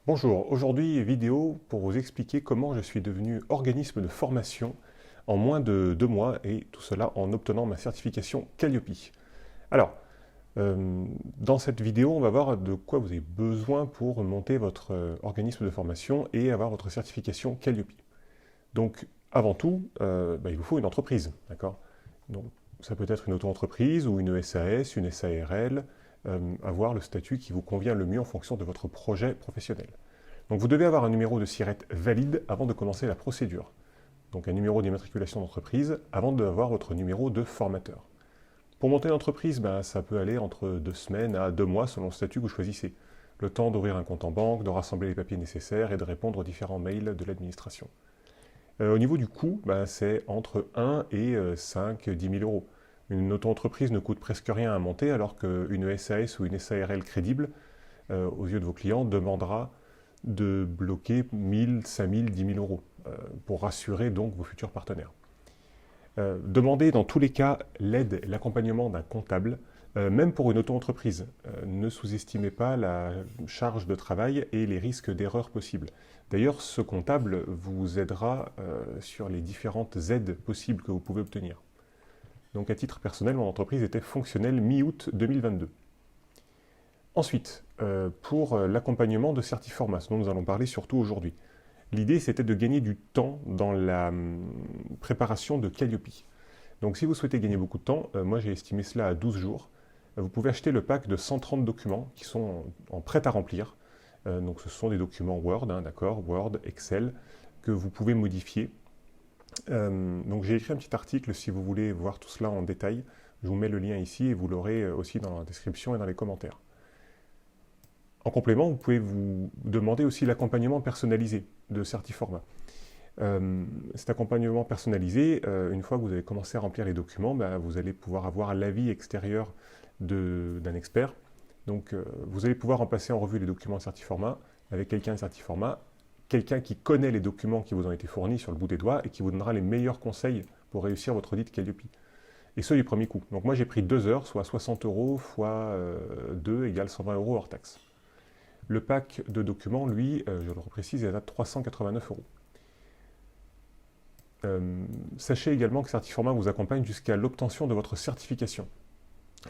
Bonjour, aujourd'hui vidéo pour vous expliquer comment je suis devenu organisme de formation en moins de 2 mois et tout cela en obtenant ma certification Calliope. Alors, dans cette vidéo, on va voir de quoi vous avez besoin pour monter votre organisme de formation et avoir votre certification Calliope. Donc, avant tout, il vous faut une entreprise, d'accord? Donc, ça peut être une auto-entreprise ou une SAS, une SARL, avoir le statut qui vous convient le mieux en fonction de votre projet professionnel. Donc vous devez avoir un numéro de SIRET valide avant de commencer la procédure. Donc un numéro d'immatriculation d'entreprise avant d'avoir votre numéro de formateur. Pour monter l'entreprise, ça peut aller entre 2 semaines à 2 mois selon le statut que vous choisissez. Le temps d'ouvrir un compte en banque, de rassembler les papiers nécessaires et de répondre aux différents mails de l'administration. Au niveau du coût, c'est entre 1 et 5, 10 000 euros. Une auto-entreprise ne coûte presque rien à monter alors qu'une SAS ou une SARL crédible, aux yeux de vos clients, demandera de bloquer 1000, 5000, 10 000 euros pour rassurer donc vos futurs partenaires. Demandez dans tous les cas l'aide et l'accompagnement d'un comptable, même pour une auto-entreprise. Ne sous-estimez pas la charge de travail et les risques d'erreur possibles. D'ailleurs, ce comptable vous aidera sur les différentes aides possibles que vous pouvez obtenir. Donc à titre personnel, mon entreprise était fonctionnelle mi-août 2022. Ensuite, pour l'accompagnement de Certiforma, ce dont nous allons parler surtout aujourd'hui. L'idée, c'était de gagner du temps dans la préparation de Calliope. Donc si vous souhaitez gagner beaucoup de temps, moi j'ai estimé cela à 12 jours. Vous pouvez acheter le pack de 130 documents qui sont en prêt à remplir. Donc ce sont des documents Word, d'accord, Word, Excel, que vous pouvez modifier. Donc j'ai écrit un petit article si vous voulez voir tout cela en détail. Je vous mets le lien ici et vous l'aurez aussi dans la description et dans les commentaires. En complément, vous pouvez vous demander aussi l'accompagnement personnalisé de Certiforma. Cet accompagnement personnalisé, une fois que vous avez commencé à remplir les documents, vous allez pouvoir avoir l'avis extérieur d'un expert. Donc vous allez pouvoir en passer en revue les documents Certiforma avec quelqu'un de Certiforma, quelqu'un qui connaît les documents qui vous ont été fournis sur le bout des doigts et qui vous donnera les meilleurs conseils pour réussir votre audit Calliope. Et ce du premier coup. Donc moi j'ai pris 2 heures, soit 60 euros fois 2 égale 120 euros hors taxe. Le pack de documents, lui, je le reprécise, est à 389 euros. Sachez également que Certiforma vous accompagne jusqu'à l'obtention de votre certification.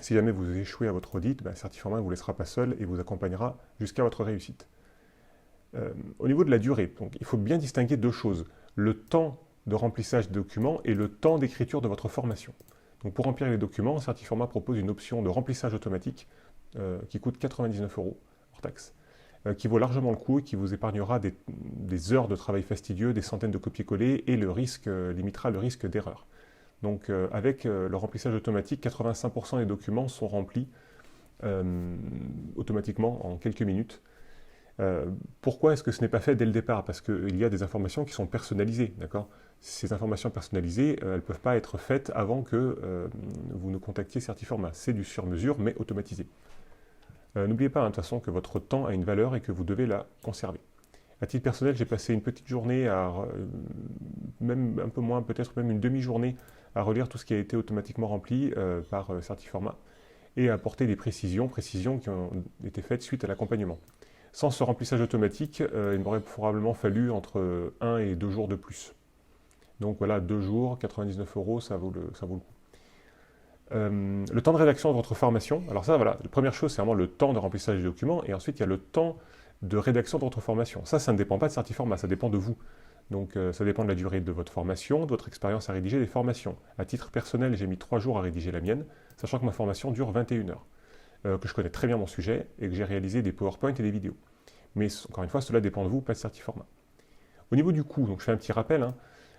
Si jamais vous échouez à votre audit, Certiforma ne vous laissera pas seul et vous accompagnera jusqu'à votre réussite. Au niveau de la durée, donc, il faut bien distinguer deux choses. Le temps de remplissage des documents et le temps d'écriture de votre formation. Donc, pour remplir les documents, Certiforma propose une option de remplissage automatique qui coûte 99 euros hors taxe, qui vaut largement le coup et qui vous épargnera des heures de travail fastidieux, des centaines de copier-coller et limitera le risque d'erreur. Donc avec le remplissage automatique, 85% des documents sont remplis automatiquement en quelques minutes. Pourquoi est-ce que ce n'est pas fait dès le départ? Parce qu'il y a des informations qui sont personnalisées, d'accord? Ces informations personnalisées, elles ne peuvent pas être faites avant que vous ne contactiez Certiforma. C'est du sur-mesure, mais automatisé. N'oubliez pas, de toute façon, que votre temps a une valeur et que vous devez la conserver. À titre personnel, j'ai passé une petite journée, même un peu moins, peut-être même une demi-journée, à relire tout ce qui a été automatiquement rempli par Certiforma et à apporter des précisions qui ont été faites suite à l'accompagnement. Sans ce remplissage automatique, il m'aurait probablement fallu entre 1 et 2 jours de plus. Donc voilà, 2 jours, 99 euros, ça vaut le coup. Le temps de rédaction de votre formation. Alors ça, voilà, la première chose, c'est vraiment le temps de remplissage des documents, et ensuite, il y a le temps de rédaction de votre formation. Ça ne dépend pas de Certiforma, ça dépend de vous. Donc ça dépend de la durée de votre formation, de votre expérience à rédiger des formations. À titre personnel, j'ai mis 3 jours à rédiger la mienne, sachant que ma formation dure 21 heures, que je connais très bien mon sujet, et que j'ai réalisé des PowerPoint et des vidéos. Mais encore une fois, cela dépend de vous, pas de Certiforma. Au niveau du coût, donc je fais un petit rappel,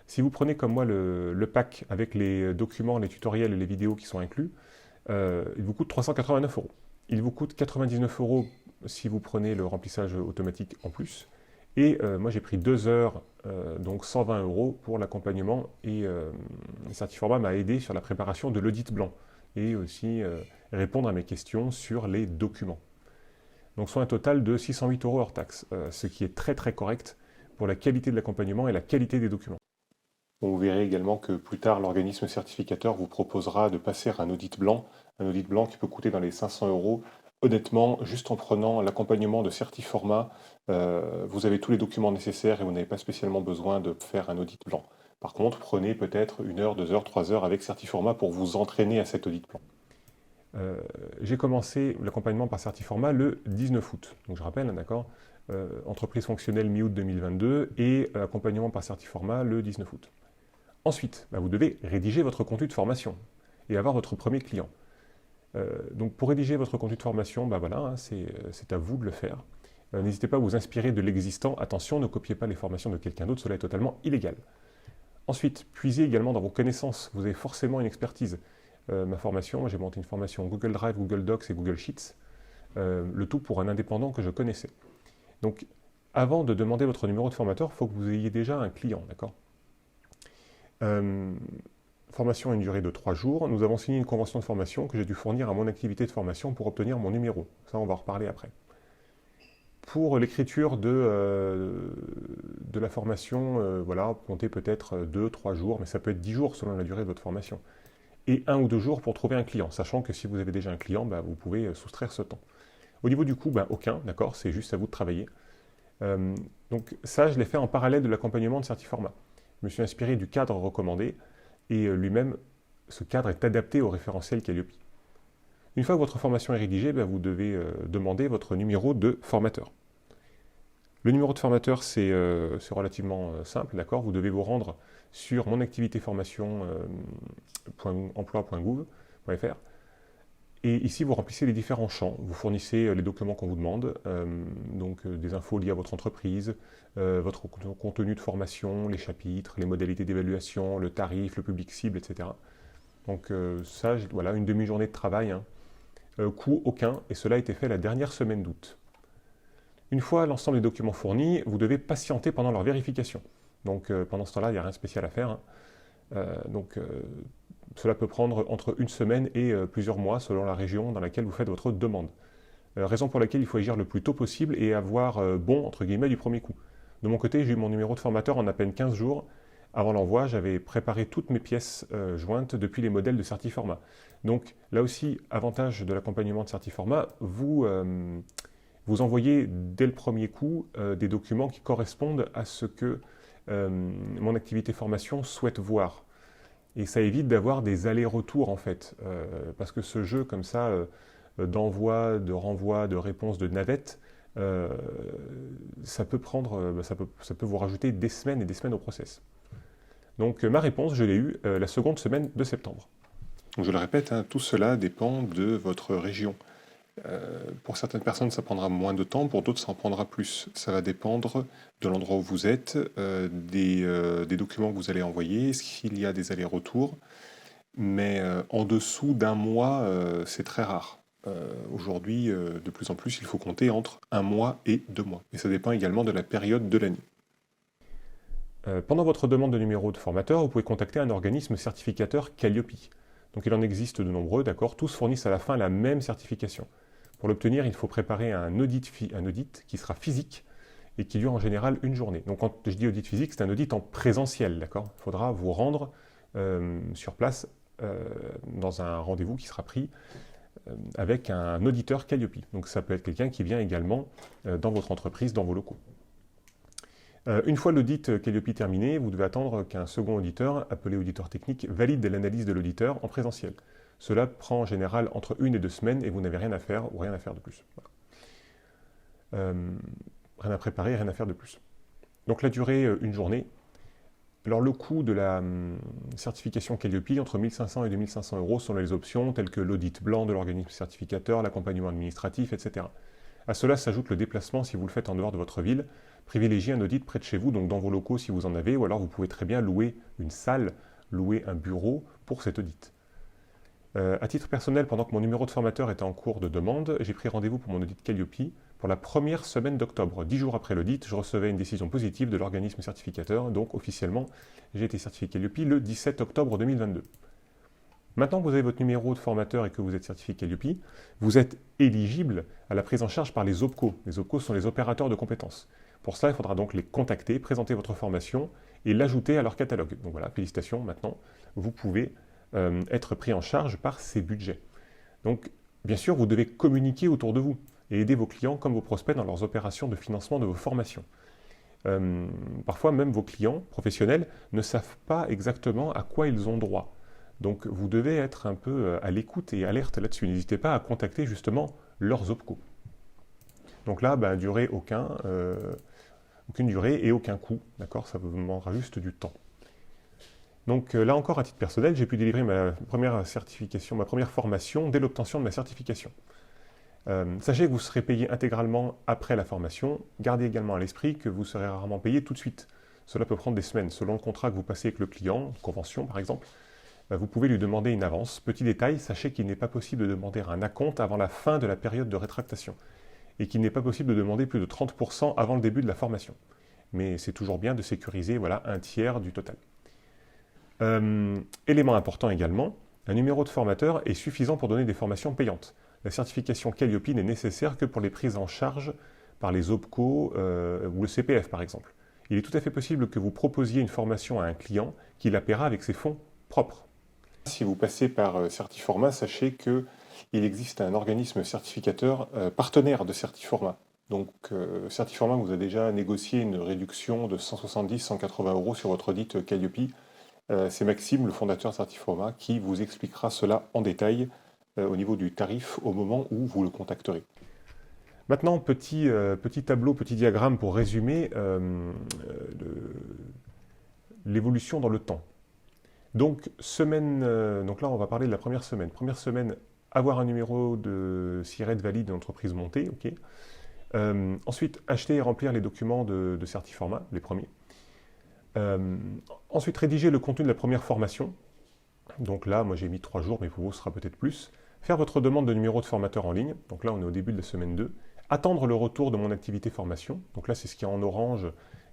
si vous prenez comme moi le pack avec les documents, les tutoriels et les vidéos qui sont inclus, il vous coûte 389 euros. Il vous coûte 99 euros si vous prenez le remplissage automatique en plus. Et moi j'ai pris 2 heures, donc 120 euros pour l'accompagnement. Et Certiforma m'a aidé sur la préparation de l'audit blanc et aussi répondre à mes questions sur les documents. Donc soit un total de 608 euros hors taxe, ce qui est très très correct pour la qualité de l'accompagnement et la qualité des documents. Bon, vous verrez également que plus tard, l'organisme certificateur vous proposera de passer un audit blanc qui peut coûter dans les 500 euros Honnêtement, juste en prenant l'accompagnement de Certiformat, vous avez tous les documents nécessaires et vous n'avez pas spécialement besoin de faire un audit plan. Par contre, prenez peut-être 1 heure, 2 heures, 3 heures avec Certiformat pour vous entraîner à cet audit plan. J'ai commencé l'accompagnement par Certiformat le 19 août. Donc je rappelle, hein, d'accord, entreprise fonctionnelle mi-août 2022 et accompagnement par Certiformat le 19 août. Ensuite, vous devez rédiger votre contenu de formation et avoir votre premier client. Donc pour rédiger votre contenu de formation, voilà, hein, c'est à vous de le faire. N'hésitez pas à vous inspirer de l'existant. Attention, ne copiez pas les formations de quelqu'un d'autre, cela est totalement illégal. Ensuite, puisez également dans vos connaissances. Vous avez forcément une expertise. Ma formation, j'ai monté une formation Google Drive, Google Docs et Google Sheets. Le tout pour un indépendant que je connaissais. Donc, avant de demander votre numéro de formateur, il faut que vous ayez déjà un client, d'accord? Formation a une durée de 3 jours. Nous avons signé une convention de formation que j'ai dû fournir à mon activité de formation pour obtenir mon numéro. Ça, on va en reparler après. Pour l'écriture de la formation, voilà, comptez peut-être 2-3 jours, mais ça peut être 10 jours selon la durée de votre formation. Et 1 ou 2 jours pour trouver un client, sachant que si vous avez déjà un client, vous pouvez soustraire ce temps. Au niveau du coût, aucun, d'accord, c'est juste à vous de travailler. Donc ça, je l'ai fait en parallèle de l'accompagnement de Certiformat. Je me suis inspiré du cadre recommandé, et lui-même, ce cadre est adapté au référentiel Calliope. Une fois que votre formation est rédigée, vous devez demander votre numéro de formateur. Le numéro de formateur, c'est relativement simple, d'accord? Vous devez vous rendre sur monactivité-formation.emploi.gouv.fr et ici, vous remplissez les différents champs. Vous fournissez les documents qu'on vous demande, donc des infos liées à votre entreprise, votre contenu de formation, les chapitres, les modalités d'évaluation, le tarif, le public cible, etc. Donc ça, voilà, une demi-journée de travail, hein. Coût aucun, et cela a été fait la dernière semaine d'août. Une fois l'ensemble des documents fournis, vous devez patienter pendant leur vérification. Donc pendant ce temps-là, il n'y a rien de spécial à faire, hein. Cela peut prendre entre une semaine et plusieurs mois selon la région dans laquelle vous faites votre demande. Raison pour laquelle il faut agir le plus tôt possible et avoir bon, entre guillemets, du premier coup. De mon côté, j'ai eu mon numéro de formateur en à peine 15 jours. Avant l'envoi, j'avais préparé toutes mes pièces jointes depuis les modèles de Certiformat. Donc là aussi, avantage de l'accompagnement de Certiformat, vous envoyez dès le premier coup des documents qui correspondent à ce que mon activité formation souhaite voir. Et ça évite d'avoir des allers-retours en fait, parce que ce jeu comme ça, d'envoi, de renvoi, de réponse, de navette, ça peut vous rajouter des semaines et des semaines au process. Donc ma réponse, je l'ai eue la seconde semaine de septembre. Donc je le répète, hein, tout cela dépend de votre région. Pour certaines personnes, ça prendra moins de temps, pour d'autres, ça en prendra plus. Ça va dépendre de l'endroit où vous êtes, des documents que vous allez envoyer, s'il y a des allers-retours. Mais en dessous d'un mois, c'est très rare. Aujourd'hui, de plus en plus, il faut compter entre 1 mois et 2 mois. Et ça dépend également de la période de l'année. Pendant votre demande de numéro de formateur, vous pouvez contacter un organisme certificateur Calliope. Donc il en existe de nombreux, d'accord? Tous fournissent à la fin la même certification. Pour l'obtenir, il faut préparer un audit qui sera physique et qui dure en général une journée. Donc quand je dis audit physique, c'est un audit en présentiel, d'accord? Il faudra vous rendre sur place dans un rendez-vous qui sera pris avec un auditeur Calliope. Donc ça peut être quelqu'un qui vient également dans votre entreprise, dans vos locaux. Une fois l'audit Calliope terminé, vous devez attendre qu'un second auditeur, appelé auditeur technique, valide l'analyse de l'auditeur en présentiel. Cela prend en général entre 1 et 2 semaines et vous n'avez rien à faire ou rien à faire de plus. Voilà. Rien à préparer, rien à faire de plus. Donc la durée, une journée. Alors le coût de la certification Calliope, entre 1500 et 2500 euros selon les options telles que l'audit blanc de l'organisme certificateur, l'accompagnement administratif, etc. À cela s'ajoute le déplacement si vous le faites en dehors de votre ville. Privilégiez un audit près de chez vous, donc dans vos locaux si vous en avez, ou alors vous pouvez très bien louer une salle, louer un bureau pour cet audit. À titre personnel, pendant que mon numéro de formateur était en cours de demande, j'ai pris rendez-vous pour mon audit Calliope pour la première semaine d'octobre. 10 jours après l'audit, je recevais une décision positive de l'organisme certificateur, donc officiellement, j'ai été certifié Calliope le 17 octobre 2022. Maintenant que vous avez votre numéro de formateur et que vous êtes certifié Calliope, vous êtes éligible à la prise en charge par les OPCO. Les OPCO sont les opérateurs de compétences. Pour cela, il faudra donc les contacter, présenter votre formation et l'ajouter à leur catalogue. Donc voilà, félicitations, maintenant, vous pouvez être pris en charge par ces budgets. Donc, Bien sûr, vous devez communiquer autour de vous et aider vos clients comme vos prospects dans leurs opérations de financement de vos formations. Parfois, même vos clients professionnels ne savent pas exactement à quoi ils ont droit. Donc, vous devez être un peu à l'écoute et alerte là-dessus. N'hésitez pas à contacter justement leurs OPCO. Donc là, durée aucune durée et aucun coût, d'accord? Ça vous demandera juste du temps. Donc là encore, à titre personnel, j'ai pu délivrer ma première certification, ma première formation dès l'obtention de ma certification. Sachez que vous serez payé intégralement après la formation. Gardez également à l'esprit que vous serez rarement payé tout de suite. Cela peut prendre des semaines. Selon le contrat que vous passez avec le client, convention par exemple, vous pouvez lui demander une avance. Petit détail, sachez qu'il n'est pas possible de demander un acompte avant la fin de la période de rétractation et qu'il n'est pas possible de demander plus de 30% avant le début de la formation. Mais c'est toujours bien de sécuriser un tiers du total. Élément important également, un numéro de formateur est suffisant pour donner des formations payantes. La certification Calliope n'est nécessaire que pour les prises en charge par les OPCO ou le CPF par exemple. Il est tout à fait possible que vous proposiez une formation à un client qui la paiera avec ses fonds propres. Si vous passez par Certiforma, sachez qu'il existe un organisme certificateur partenaire de Certiforma. Donc Certiforma vous a déjà négocié une réduction de 170-180 euros sur votre audit Calliope. C'est Maxime, le fondateur de Certiforma, qui vous expliquera cela en détail au niveau du tarif au moment où vous le contacterez. Maintenant, petit tableau, petit diagramme pour résumer l'évolution dans le temps. Donc, donc là, on va parler de la première semaine. Première semaine, avoir un numéro de SIRET valide d'entreprise montée. Ok. Ensuite, acheter et remplir les documents de Certiforma, les premiers. Ensuite, rédiger le contenu de la première formation. Donc là, moi j'ai mis 3 jours, mais pour vous, ce sera peut-être plus. Faire votre demande de numéro de formateur en ligne. Donc là, on est au début de la semaine 2. Attendre le retour de mon activité formation. Donc là, c'est ce qui est en orange.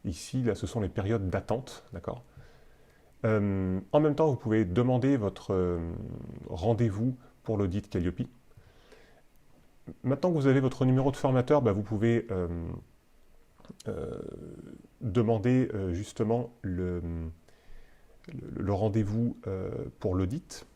Ici, là, ce sont les périodes d'attente. D'accord. En même temps, vous pouvez demander votre rendez-vous pour l'audit Calliope. Maintenant que vous avez votre numéro de formateur, vous pouvez demander justement le rendez-vous pour l'audit.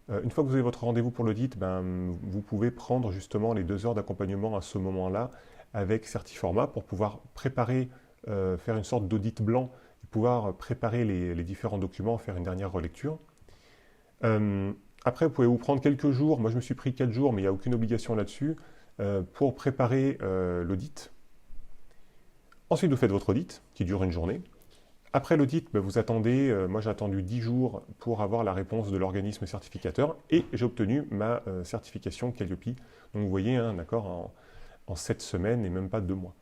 Une fois que vous avez votre rendez-vous pour l'audit, vous pouvez prendre justement les 2 heures d'accompagnement à ce moment-là avec Certiforma pour pouvoir préparer, faire une sorte d'audit blanc, pouvoir préparer les différents documents, faire une dernière relecture. Après, vous pouvez vous prendre quelques jours. Moi, je me suis pris 4 jours, mais il n'y a aucune obligation là-dessus, pour préparer l'audit. Ensuite, vous faites votre audit, qui dure une journée. Après l'audit, vous attendez, moi j'ai attendu 10 jours pour avoir la réponse de l'organisme certificateur, et j'ai obtenu ma certification Calliope. Donc vous voyez, d'accord, en 7 semaines et même pas 2 mois.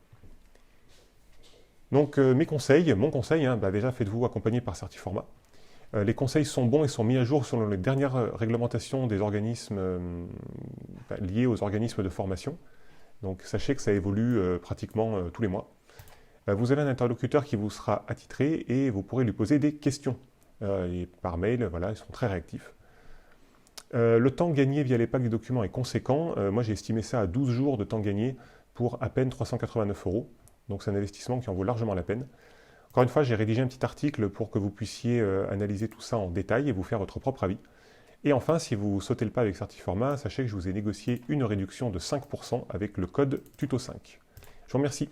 Donc mon conseil, déjà faites-vous accompagner par Certiforma. Les conseils sont bons et sont mis à jour selon les dernières réglementations des organismes liés aux organismes de formation. Donc sachez que ça évolue pratiquement tous les mois. Vous avez un interlocuteur qui vous sera attitré et vous pourrez lui poser des questions. Et par mail, ils sont très réactifs. Le temps gagné via les packs de documents est conséquent. Moi j'ai estimé ça à 12 jours de temps gagné pour à peine 389 euros. Donc c'est un investissement qui en vaut largement la peine. Encore une fois, j'ai rédigé un petit article pour que vous puissiez analyser tout ça en détail et vous faire votre propre avis. Et enfin, si vous sautez le pas avec Certiforma, sachez que je vous ai négocié une réduction de 5% avec le code TUTO5. Je vous remercie.